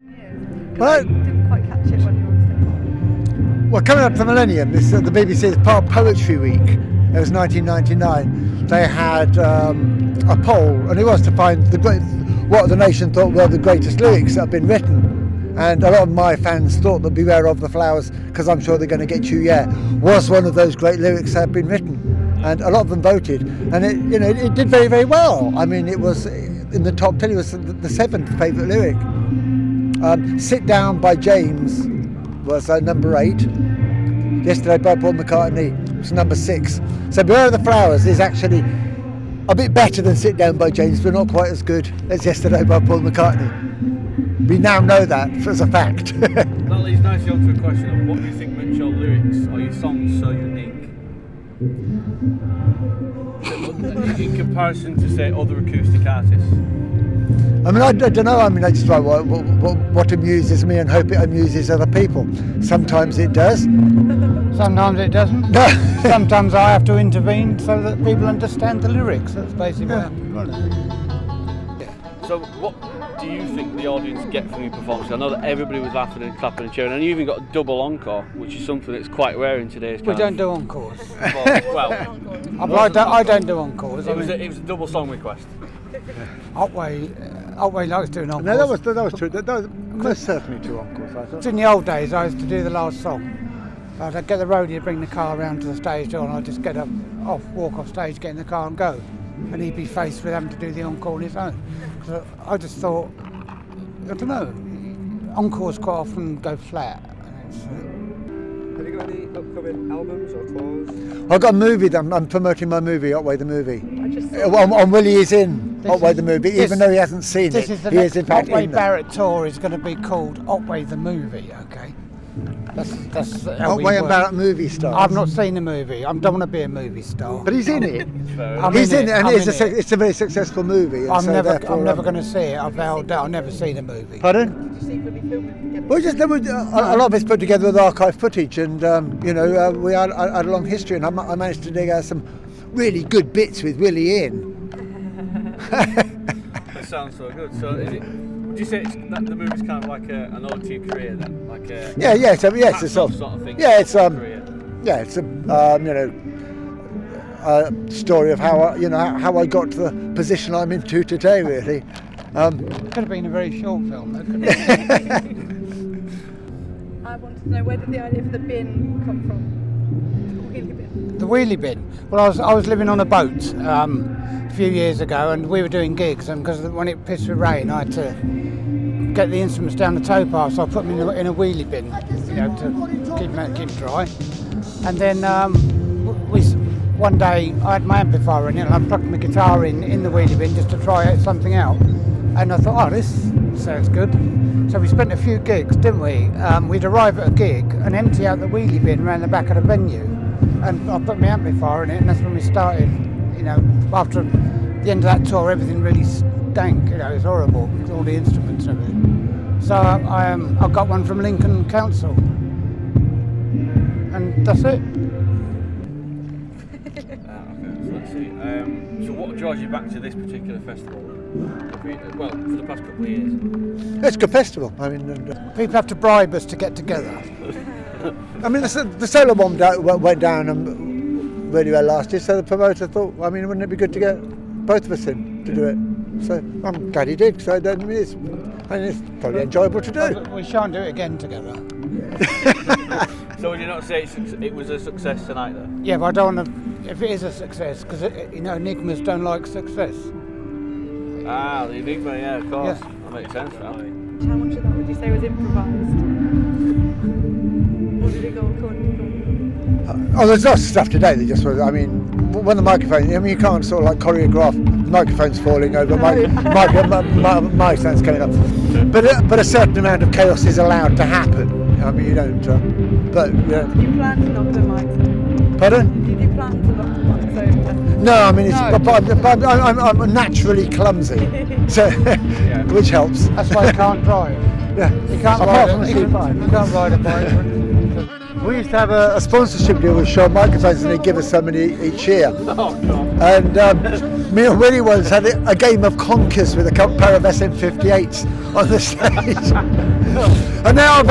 Well, I didn't quite catch it when you were on stage. Well, coming up to the millennium, this the BBC's Part Poetry Week. It was 1999. They had a poll, and it was to find what the nation thought were the greatest lyrics that have been written. And a lot of my fans thought that "Beware of the Flowers," because I'm sure they're going to get you, yeah, was one of those great lyrics that have been written. And a lot of them voted, and it did very, very well. I mean, it was in the top 10. It was the 7th favourite lyric. "Sit Down" by James was number 8. "Yesterday" by Paul McCartney was number 6. So "Beware of the Flowers" is actually a bit better than "Sit Down" by James, but not quite as good as "Yesterday" by Paul McCartney. We now know that as a fact. That leads nicely on to a question of what do you think makes your lyrics or your songs so unique? In comparison to, say, other acoustic artists? I mean, I don't know. I mean, I just write what amuses me and hope it amuses other people. Sometimes it does. Sometimes it doesn't. Sometimes I have to intervene so that people understand the lyrics. That's basically what happens. So what do you think the audience get from your performance? I know that everybody was laughing and clapping and cheering, and you even got a double encore, which is something that's quite rare in today's We don't do encores. Well, I don't do encores. It was a double song request. Otway likes doing encores. No, that was true. That was most certainly 2 encores, I thought. In the old days, I used to do the last song. I'd get the roadie to bring the car around to the stage door, and I'd just walk off stage, get in the car and go. And he'd be faced with having to do the encore on his own. So I just thought, I don't know, encores quite often go flat. Have you got any upcoming albums or tours? I've got a movie that I'm promoting my movie, Otway the movie. I just On Willie is in Otway the movie, even though he hasn't seen it. Is the he is in fact Otway in Barrett tour is going to be called Otway the movie, okay? That's how Otway and work. Barrett movie stars. I've not seen the movie. I don't want to be a movie star. But he's in it. I'm He's in it, and I'm in it. it's a very successful movie. And I'm so never therefore, going to see it. I've vowed that I'll never see the movie. Pardon? did you see Willie filming together? Well, a lot of it's put together with archive footage, and we had a long history, and I managed to dig out some really good bits with Willie in. That sounds so good. So would you say that the movie's kind of like an ode to your career then? Like a It's a sort of thing. Yeah, it's career. Yeah, it's a story of how I got to the position I'm into today, really. Could have been a very short film, though, couldn't it? I wanted to know, where did the idea for the bin come from? The wheelie bin. The wheelie bin. Well, I was living on a boat a few years ago, and we were doing gigs, and because when it pissed with rain, I had to get the instruments down the towpath, so I put them in a wheelie bin, to keep them dry. And then one day I had my amplifier in it, and I plugged my guitar in the wheelie bin just to try something out. And I thought, oh, this sounds good. So we spent a few gigs, didn't we? We'd arrive at a gig and empty out the wheelie bin around the back of the venue. And I put my amplifier in it, and that's when we started. After the end of that tour, everything really stank. It was horrible, all the instruments and everything. So I got one from Lincoln Council, and that's it. Okay, so let's see. So what draws you back to this particular festival? Well, for the past couple of years. It's a good festival. I mean, People have to bribe us to get together. I mean, the solo bomb went down really well last year, so the promoter thought, wouldn't it be good to get both of us in to do it? So I'm glad he did, because it's probably enjoyable to do. We shan't do it again together. So would you not say it was a success tonight, though? Yeah, but I don't want to, if it is a success, because enigmas don't like success. Ah, the enigma, yeah, of course. Yeah. That makes sense, that. How much of that would you say was improvised? Or did it go according to? There's lots of stuff today that just was. When the microphone, you can't sort of like choreograph. The microphone's falling over, my stand's coming up. But a certain amount of chaos is allowed to happen. You don't. Did you plan to knock the mics over? Pardon? Did you plan to knock the mics over? No, I'm naturally clumsy, so which helps. That's why you can't drive. Yeah. You can't ride a bike. We used to have a sponsorship deal with Shaw Microphones, and they give us so many each year. Oh, God. And me and Willie once had a game of conkers with a pair of SM58s on the stage. And they are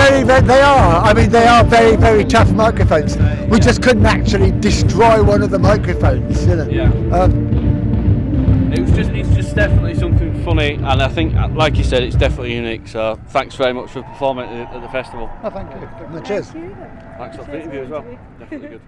they are very, very tough microphones. We just couldn't actually destroy one of the microphones, you know. Yeah. It's just definitely something funny, and I think, like you said, it's definitely unique. So thanks very much for performing at the festival. Oh, thank you. Cheers. Thank you. Thanks for the interview as well. Definitely good.